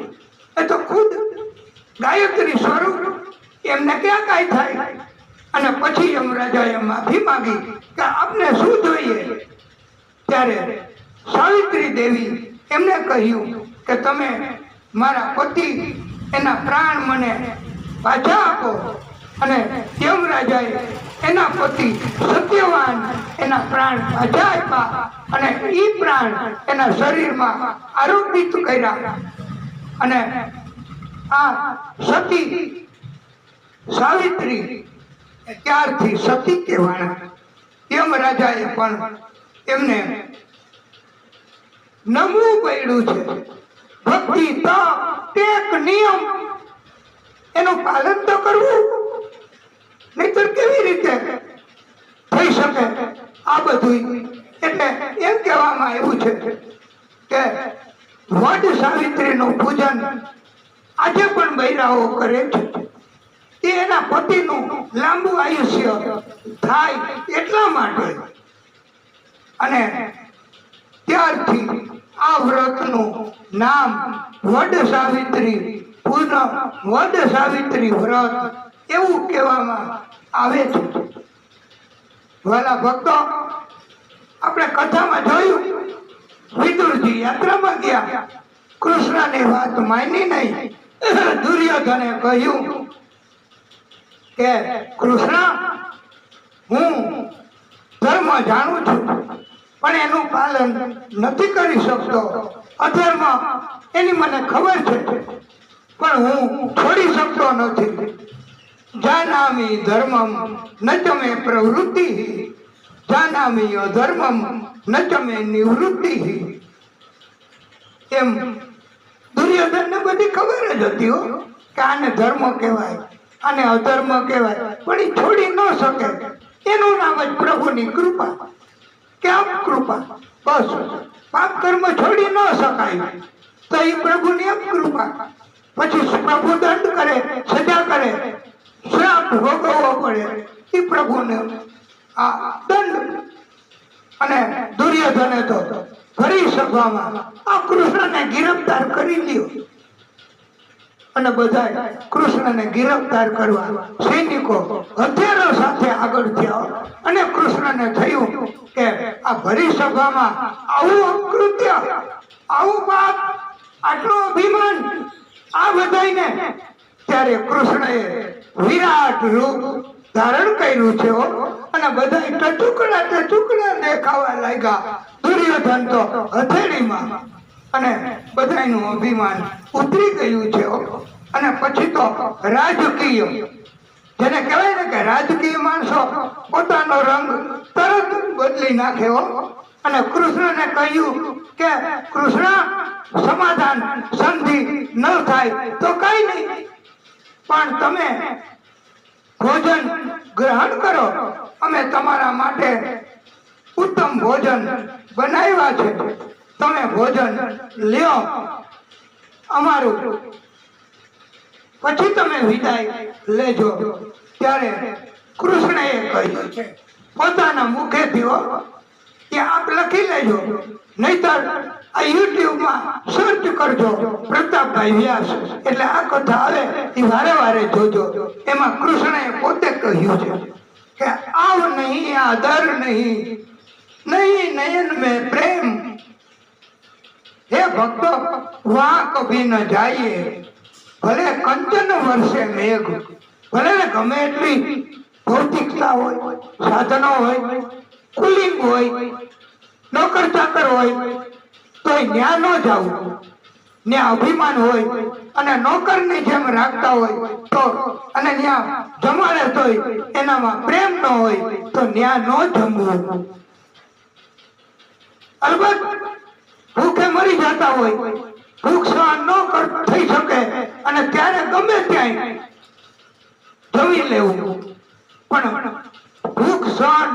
એ તો ખુદ ગાયત્રી સ્વરૂપ, એમને ક્યાં કઈ થાય. અને પછી યમરાજાએ માફી માંગી કે આપને શું જોઈએ. ત્યારે સાવિત્રી દેવી એમને કહ્યું કે તમે મારા પતિ એના પ્રાણ મને પાછા આપો. અને યમરાજાએ એના પતિ સત્યવાન એના પ્રાણ પાછા આપ્યા અને ઈ પ્રાણ એના શરીરમાં આરોપિત કર્યા. અને આ સતી સાવિત્રી ત્યારથી સતી કહેવાના. યમરાજાએ પણ એમને નમવું પડ્યું છે. ભક્તિ, તપ, ટેક, નિયમ એનું પાલન તો કરવું, નહીતર કેવી રીતે થઈ શકે આ બધું. એટલે એમ કહેવામાં આવ્યું છે કે વડ સાવિત્રીનું પૂજન આજે પણ બૈરાઓ કરે છે. એ એના પતિનું લાંબુ આયુષ્ય થાય એટલા માટે. અને ત્યારથી આ વ્રતનું નામ વડ સાવિત્રી પૂનમ, વડ સાવિત્રી વ્રત એવું કહેવામાં આવે છે. વાલા ભક્તો, આપણે કથામાં જોયું વિદુરજી યાત્રામાં ગયા. કૃષ્ણની વાત માની નહીં. દુર્યોધને કહ્યું કે કૃષ્ણ, હું ધર્મ જાણું છું પણ એનું પાલન નથી કરી શકતો. અધર્મ એની મને ખબર છે પણ હું છોડી શકતો નથી. જાનામિ ધર્મમ ન ચમે પ્રવૃત્તિ, જાનામિ અધર્મમ ન ચમે નિવૃત્તિ. એમ દુર્યોધનને બધી ખબર જ હતી હો કે આને ધર્મ કહેવાય, આને અધર્મ કહેવાય, પણ એ છોડી ન શકે. એનું નામ જ પ્રભુની કૃપા. કેમ કૃપા? બસ પાપ કર્મ છોડી ન શકાય તો એ પ્રભુની એમ કૃપા. પછી પ્રભુ દંડ કરે, સજા કરે, શ્રાપ ભોગવવો પડે, એ પ્રભુને આ દંડ. અને દુર્યોધને તો ફરી સભામાં આ કૃષ્ણને ગિરફ્તાર કરી લ્યો. અને બધા કૃષ્ણને ગિરફ્તાર કરવા સૈનિકો હથિયારો સાથે આગળ થયા અને કૃષ્ણને થયું કે આ ભરી સભામાં આવું અકૃત્ય, આવું પાપ, આટલું અભિમાન આ બધાને. ત્યારે કૃષ્ણએ વિરાટ રૂપ ધારણ કર્યું છે અને બધા ટચુકડા દેખાવા લાગ્યા. દુર્યોધન તો હથેળીમાં અને બધાનું અભિમાન ઉતરી ગયું છે. અને પછી તો રાજકીય, જેને કહેવાય ને કે રાજકીય માણસો પોતાનો રંગ તરત બદલી નાખ્યો અને કૃષ્ણને કહ્યું કે કૃષ્ણ સમાધાન સંધિ ન થાય તો કઈ નહીં, પણ તમે ભોજન ગ્રહણ કરો. અમે તમારા માટે ઉત્તમ ભોજન બનાવ્યા છે, તમે ભોજન લ્યો અમારું, પછી તમે વિદાય લેજો. ત્યારે કૃષ્ણએ કહ્યું છે પોતાના મુખેથી કે આપ લખી લેજો, નહીતર આ યુટ્યુબમાં સર્ચ કરજો પ્રતાપભાઈ વ્યાસ, એટલે આ કથા આવે એ વારે વારે જોજો. એમાં કૃષ્ણએ પોતે કહ્યું છે કે આવ નહીં આદર નહીં, નહીં નયન મેં પ્રેમ. હે ભક્તો, વહાં કભી ન જાઈએ, ભલે કંચન વર્ષે મેઘ, ભલે ને ગમે એટલી ભૌતિકતા હોય, સાધનો હોય, કુલિંગ હોય, નોકર ચાકર હોય, તોય ન્યા ન જવું. ન્યા અભિમાન હોય અને નોકરની જેમ રાખતા હોય તો, અને ન્યા જમાડે તોય એનામાં પ્રેમ ન હોય તો ન્યા ન જમવું. અલબત્ત ભૂખે મરી જતા હોય, ભૂખ સહન ન થઈ શકે અને ત્યારે ગમે ત્યાં જમી લેવું, પણ ભૂખ સહન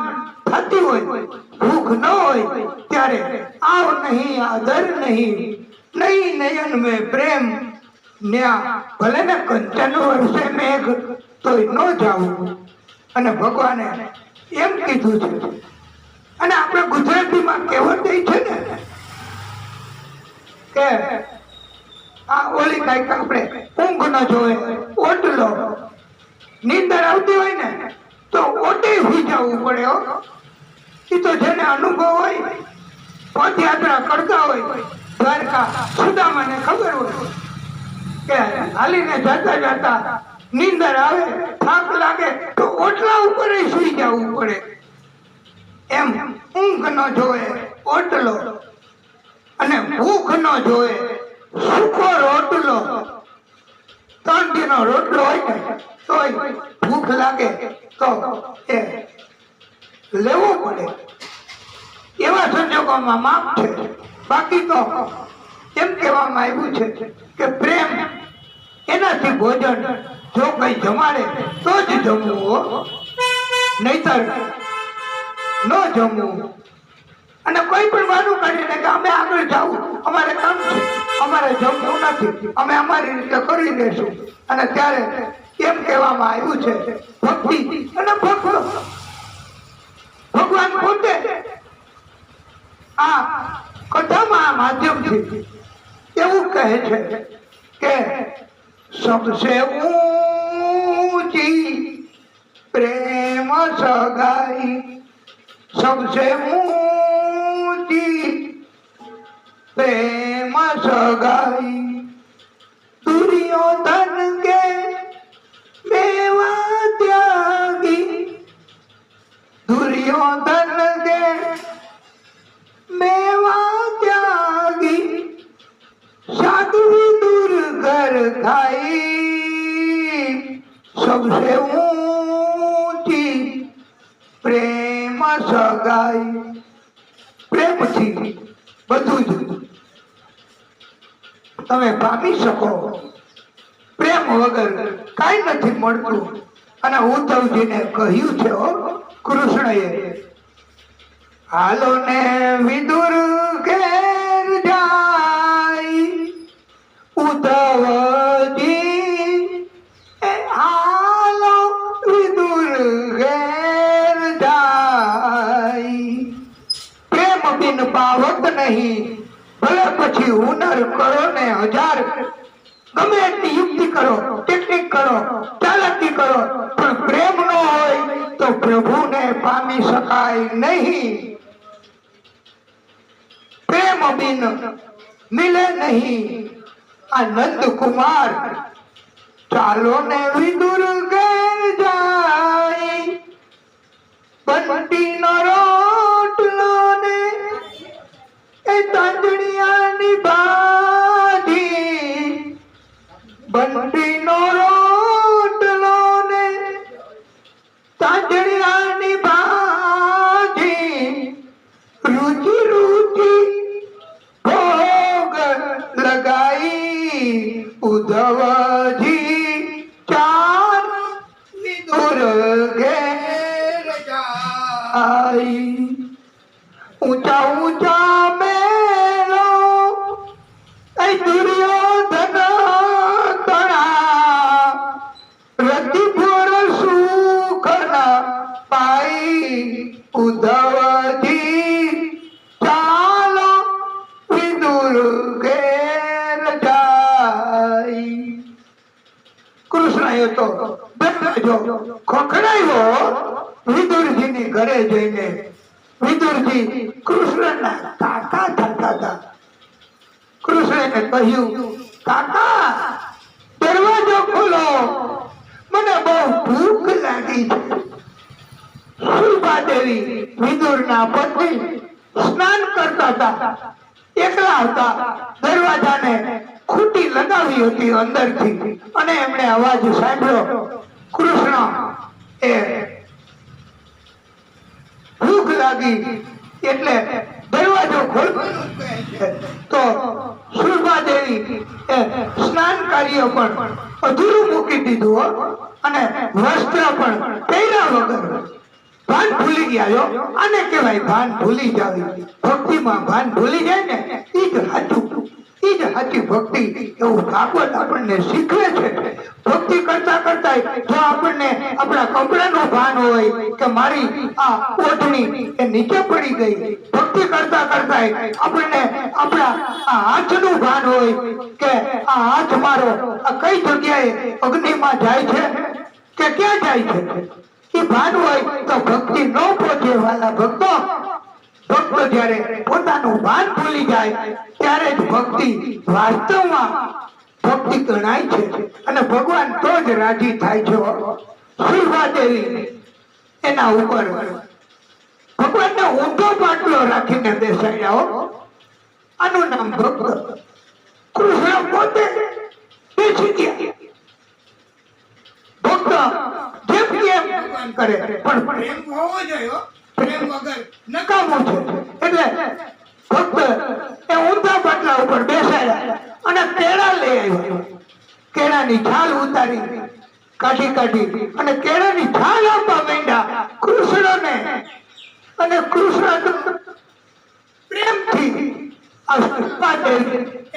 થતી હોય, ભૂખ ન હોય ત્યારે આવ નહીં આદર નહીં, નહીં નયન મેં પ્રેમ. ન્યા ભલે ને કંચન વર્ષે મેઘ તોય ન જાવું. અને ભગવાને એમ કીધું છે. અને આપણે ગુજરાતીમાં કહેવત છે ને કે આ ઓલી કઈક આપણે ઊંઘ ન જોવે ઓટલો, નીંદર આવતી હોય ને તો ઓટે સુઈ જવું પડે. એ તો જેને અનુભવ હોય, પદયાત્રા કરતા હોય, દ્વારકા સુદામાને ખબર હોય કે હાલીને જતા જતા નીંદર આવે, થાક લાગે તો ઓટલા ઉપર સુઈ જવું પડે. એમ ઊંઘ ન જોવે ઓટલો, અને ભૂખ ન જોવે સૂકો રોટલો. 3 દિનનો રોટલો હોય ને તોય ભૂખ લાગે તો એ લેવો પડે. એવા સંજોગોમાં માપ છે. બાકી તો એમ કહેવામાં આવ્યું છે કે પ્રેમ એનાથી ભોજન જો કઈ જમાડે તો જ જમવું, નહીતર ન જમવું. અને કોઈ પણ વાનું કરીને કે અમે આગળ જાવું, અમારે કામ છે, અમારે જમવું નથી, અમે અમારી રીતે કરી લેશું. અને ત્યારે એમ કહેવામાં આવ્યું છે ભક્તિ અને ભગવાન પોતે આ કથામાં માધ્યમથી એવું કહે છે કે સબસે ઊંચી પ્રેમ સગાઈ, સબસે ઊંચી પ્રેમ સગાઈ, दुर्योधन के मेवा त्यागी, दुर्योधन के मेवा त्यागी, साध्वी दूर घर खाई, सबसे ऊंची प्रेम सगाई. પ્રેમથી બધું જ તમે પામી શકો. પ્રેમ વગર કઈ નથી મળતું. અને ઉદ્ધવજીને કહ્યું છે કૃષ્ણએ, હાલો ને વિદુર ઘેર જાય, ઉદ્ધવજી હાલો વિદુર ઘેર જાય. પ્રેમ બિન પાવત નહીં, ભલે પછી હુનર કરો ને હજાર, ગમે એટલી યુક્તિ કરો, ટેકનિક કરો, ચાલાકી કરો, પણ પ્રેમ ન હોય તો પ્રભુને પામી શકાય નહીં. પ્રેમ બિન મિલે નહીં. આ નંદ કુમાર ચાલો ને વિદુર ઘેર જાય, બંટીનો રોટલો ને એ તાંજણિયાની ભાજી, બંટીનો રોટલો ને તાંજણિયાની ભાજી, રુચિ રુચિ ભોગ લગાઈ, ઉધવજી ચાર વિદુર ઘેર જાય. ઊંચા ઊંચા મેલો એ દુર્યોધન તણા, રતિપુર સુખના પાઈ, ઉધવજી ચાલો વિદુર ઘેર જાય. કૃષ્ણએ તો જો ખોખડાયો વિદુરજીની ઘરે જઈને. વિદુરજી કૃષ્ણના કાકા થતા હતા. કૃષ્ણને કહ્યું, કાકા દરવાજો ખોલો, મને બહુ ભૂખ લાગી છે. સુરભાદેવી વિદુરના પત્ની સ્નાન કરતા હતા, એકલા હતા. દરવાજાને ખૂટી લગાવી હતી અંદરથી, અને એમણે અવાજ સાંભળ્યો, કૃષ્ણ એ ભૂખ લાગી એટલે દરવાજો ખોલવાનું કહે છે. તો સુરભાદેવી સ્નાન કાર્ય પણ અધૂરું મૂકી દીધું હો, અને વસ્ત્ર પણ પહેર્યા વગર ભાન ભૂલી ગયા. આને કહેવાય ભાન ભૂલી જાવી. ભક્તિમાં ભાન ભૂલી જાય ને ઈ જ સાચું, ઈ જ સાચી ભક્તિ. એવું ભાગવત આપણને શીખવે છે. ભક્તિ કરતા કરતા જો આપણને આપણા કપડાનું ભાન હોય કે મારી આ ઓઢણી એ નીચે પડી ગઈ, ભક્તિ કરતા કરતા આપણને આપણા આ હાથનું ભાન હોય કે આ હાથ મારો આ કઈ જગ્યાએ અગ્નિમાં જાય છે કે ક્યાં જાય છે, એ ભાન હોય તો ભક્તિ ન પહોંચે. વાલા ભક્તો, ભક્તો જ્યારે પોતાનું ભાન ભૂલી જાય ત્યારે જ ભક્તિ વાસ્તવમાં ભક્તિ ગણાય છે, અને ભગવાન તો જ રાજી થાય છે. સુરભાદેવી એના ઉપર ભગવાનને ઊંધો પાટલો રાખીને બેસાડ્યા. આનું નામ ભક્ત. કૃષ્ણ પોતે બેસી ગયા. ભક્ત જેમ કેમ ભગવાન કરે, પણ પ્રેમ હોવો જોઈએ હો. પ્રેમ વગર નકામું છે. એટલે ભક્ત એ ઊંધા પાટલા ઉપર બેસાડ્યા અને કેળા લઈ આવ્યા. કેળાની છાલ ઉતારી કાઢી અને કેળાની છાલ આપવા માંડ્યા કૃષ્ણને. અને કૃષ્ણ પ્રેમથી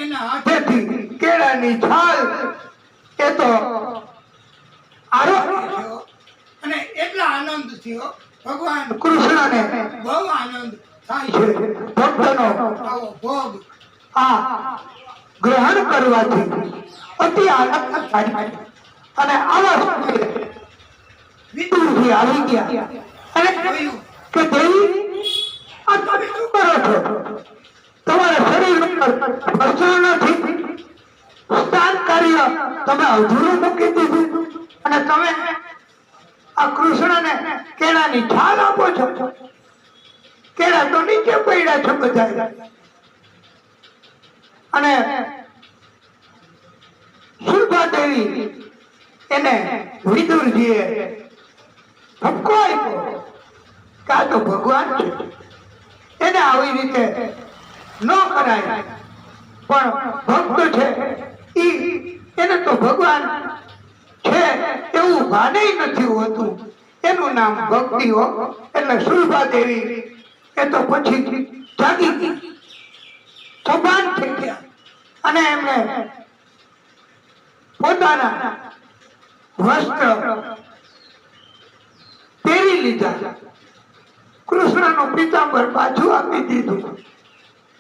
એના હાથેથી કેળાની છાલ એ તો આરોગ્ય અને એટલા આનંદ થયો ભગવાન કૃષ્ણને બહુ આનંદ થાય છે. છે. ભક્તનો આવો ભોગ આ ગ્રહણ કરવાથી અતિ આનંદ થાય. અને આવા સમયે વિદુરજી આવી ગયા અને કહ્યું કે દેવી, આ તમે શું કરો છો? તમારા શરીર ઉપર વસ્ત્ર નથી, સ્નાન કાર્ય તમે અધૂરું મૂકી દીધું, અને તમે આ કૃષ્ણને કેળાની છાલ આપો છો. કેળા તો નીચે પડ્યા છે બધા. અને સુરભાદેવી એને વિદુરજીએ ઠપકો આપ્યો કે આ તો ભગવાન છે, એને આવી રીતે ન કરાય. પણ ભક્ત છે એને તો ભગવાન છે એવું ભાને નથી હોતું. એનું નામ ભક્તિ હો. એટલે સુરભાદેવી એ તો પછી જાગી ગઈ, સભાન થઈ ગયા, અને એમણે પોતાના વસ્ત્ર પહેરી લીધા. કૃષ્ણનું પિતાંબર પાછું આપી દીધું.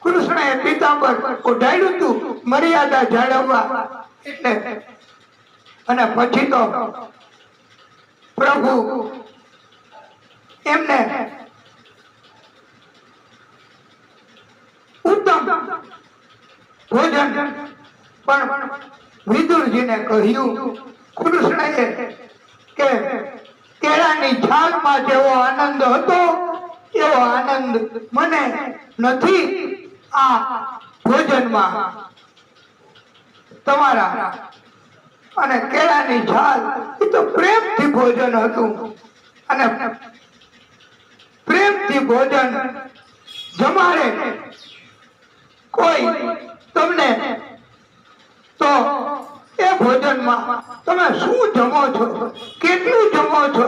કૃષ્ણએ પિતાંબર ઓઢાડ્યું હતું મર્યાદા જાળવવા એટલે. અને પછી તો પ્રભુ એમને ઉત્તમ ભોજન પણ વિદુરજીને કહ્યું. કૃષ્ણએ કે કેળાની છાલમાં જેવો આનંદ હતો એવો આનંદ મને નથી આ ભોજનમાં. તમારા અને કેળાની છાલ એ તો પ્રેમથી ભોજન હતું અને પ્રેમથી ભોજન જમાડે કોઈ તમને તો એ ભોજનમાં તમે શું જમો છો, કેટલું જમો છો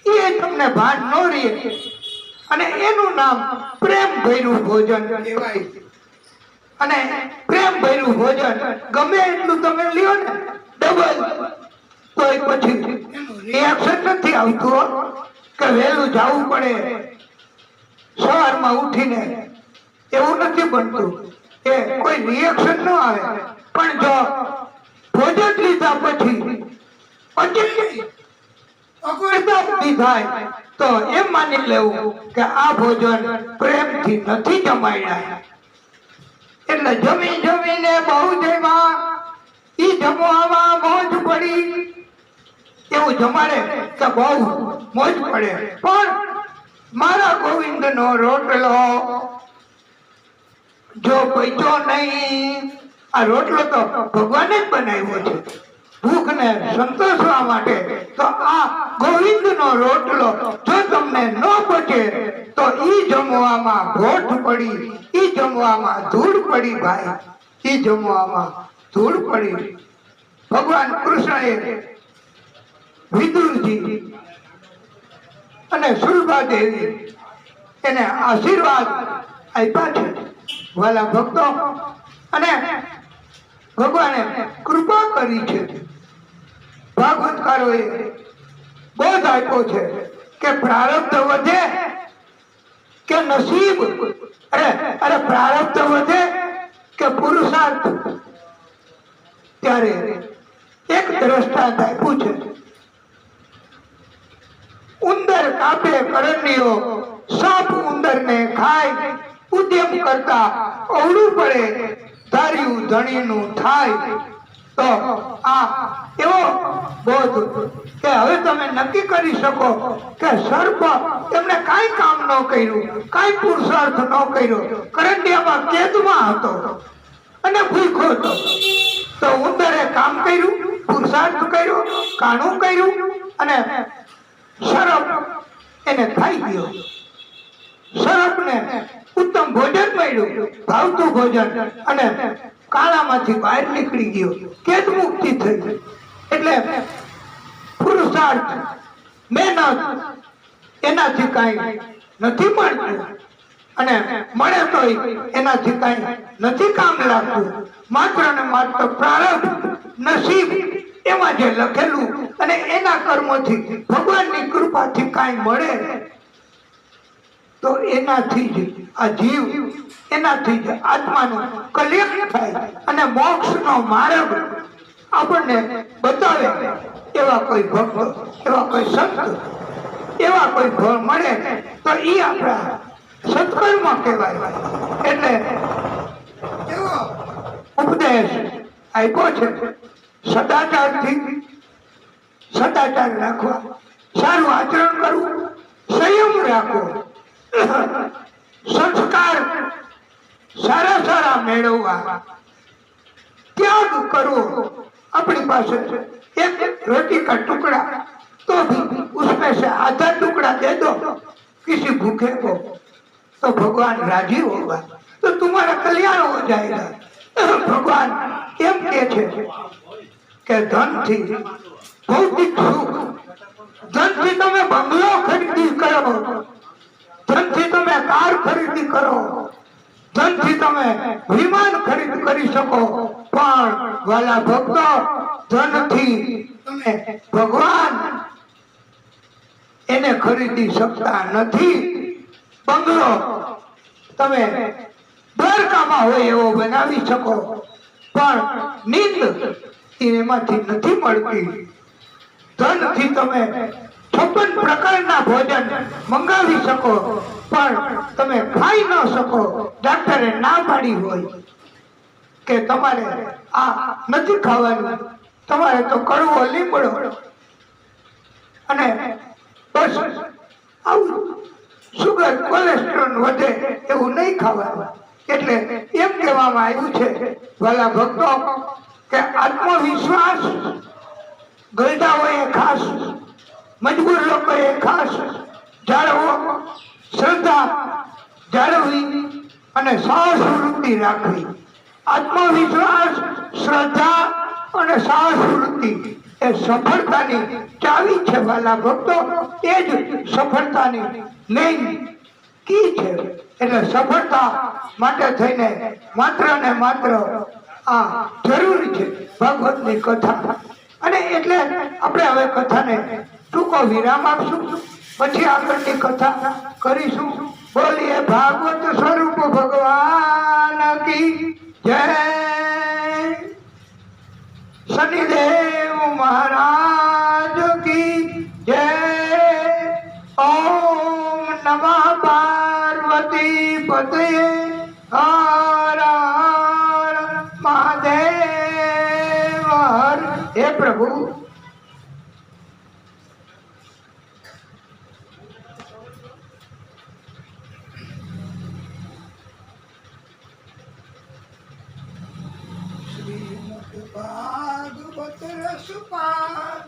એ તમને ભાન ન રહે. અને એનું નામ પ્રેમ ભર્યું ભોજન કહેવાય. અને પ્રેમ ભર્યું ભોજન ગમે એટલું તમે લ્યો ને ડબલ તો પછી રિએક્શન નથી આવતું હો. કે વહેલું જવું પડે સવારમાં ઉઠીને એવું નથી બનતું કે કોઈ રિએક્શન ન આવે. પણ જો ભોજન લીધા પછી અગવડતા થાય તો એમ માની લેવું કે આ ભોજન પ્રેમથી નથી જમાડ્યા. એટલે જમી જમીને બહુ જમ્યા ઈ જમવામાં મોજ પડી એવું જમાડે કે બહુ મોજ પડે. પણ મારા ગોવિંદનો રોટલો જો બચ્યો નહીં. આ રોટલો તો ભગવાને જ બનાવ્યો છે ભૂખને સંતોષવા માટે. તો આ ગોવિંદનો રોટલો જો તમને ન પચે તો ઈ જમવામાં ભોટ પડી, ઈ જમવામાં ધૂળ પડી ભાઈ, ઈ જમવામાં ધૂળ પડી. ભગવાન કૃષ્ણએ વિદુરજી અને સુરભા દેવી એને આશીર્વાદ આપ્યા છે વાલા ભક્તો. અને ભગવાને કૃપા કરી છે. ભાગવતકારોએ બોધ આપ્યો છે કે પ્રારબ્ધ વધે કે નસીબ, અરે પ્રારબ્ધ વધે કે પુરુષાર્થ. ત્યારે એક દ્રષ્ટાંત આપ્યું છે. ઉંદર કાપે કરંડીઓ, સાપ ઉંદરને ખાય, ઉદ્યમ કરતા અવળું પડે, ધાર્યું ધણીનું થાય. તો આ એવો બોધ કે હવે તમે નક્કી કરી શકો કે સર્પ એમને કાંઈ કામ ન કર્યું, કાંઈ પુરુષાર્થ ન કર્યો, કરંડિયામાં કેદમાં હતો અને ભૂખો હતો. તો ઉંદરે કામ કર્યું, પુરુષાર્થ કર્યો, કાણું કર્યું અને સર્પ એને ખાઈ ગયો. સર્પને ઉત્તમ ભોજન મળ્યું, ભાવતું ભોજન, અને કાળામાંથી બહાર નીકળી ગયો, કેદ મુક્તિ થઈ. એટલે પુરુષાર્થ મહેનત એનાથી કાંઈ નથી મળતું અને મળે તો એનાથી કાંઈ નથી કામ લાગતું. માત્ર ને માત્ર પ્રારબ્ધ નસીબ એમાં જે લખેલું અને એના કર્મોથી ભગવાનની કૃપાથી કાંઈ મળે તો એનાથી જ આ જીવ, એનાથી જ આત્માનું કલ્યાણ થાય અને મોક્ષનો માર્ગ આપણને બતાવે. એવા કોઈ ભક્ત, એવા કોઈ સંત, એવા કોઈ ફળ મળે તો એ આપણા સત્કર્મ કહેવાય. એટલે એવો ઉપદેશ આપ્યો છે સદાચારથી, સદાચાર રાખવા, સારું આચરણ કરવું, સંયમ રાખવો, સંસ્કાર સારા સારા મેળવવા, ત્યાગ કરવો. अपनी पास एक रोटी का टुकड़ा तो भी उसमें से आधा टुकड़ा दे दो किसी भूखे को तो भगवान राजी होगा, तो तुम्हारा कल्याण हो जाएगा. भगवान एम के धन थी भौतिक सुख, धन थी तमे बंगलो खरीदी करो, धन थी तमे कार खरीदी करो, धन थी तमे विमान खरीद करी सको. पण वाला भक्तो धन थी तमे भगवान એને ખરીદી શકતા નથી. બંગલો તમે દ્વારકામાં હોય એવો બનાવી શકો, પણ નીંદ એમાંથી નથી મળતી. ધનથી તમે 56 પ્રકારના ભોજન મંગાવી શકો, પણ તમે ખાઈ ન શકો. ડાક્ટરે ના પાડી હોય કે તમારે આ નથી ખાવાનું, તમારે તો કડવો લીમડો અને બસ આવું સુગર કોલેસ્ટ્રોલ વધે એવું નહીં ખાવાનું. એટલે એમ કહેવામાં આવ્યું છે વાલા ભક્તો કે આત્મવિશ્વાસ ગલડાઓએ ખાસ, મજબૂર લોકોએ ખાસ જાળવો, શ્રદ્ધા જાળવવી અને સાહસ વૃત્તિ રાખવી. આત્મવિશ્વાસ, શ્રદ્ધા અને સાહસ વૃત્તિ એ સફળતાની ચાવી છે વાલા ભક્તો. એ જ સફળતાની મેઇન કી છે. એટલે સફળતા માટે થઈને માત્ર ને માત્ર આ જરૂરી છે ભાગવતની કથા. અને એટલે આપણે હવે કથાને ટૂંકો વિરામ આપશું, પછી આગળની કથા કરીશું. બોલીએ ભાગવત સ્વરૂપ ભગવાન કી જય, શનિદેવ મહારાજ કી જય. ઓમ નમઃ પાર્વતી પતયે હર હર મહાદેવ હર. હે પ્રભુ, ભાગવત રસપાન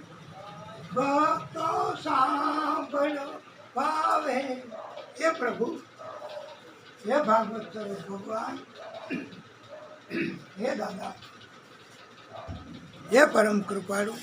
ભક્તો સાંભળો ભાવે. હે પ્રભુ, હે ભાગવત સ્વરૂપ ભગવાન, હે દાદા, હે પરમ કૃપાળુ,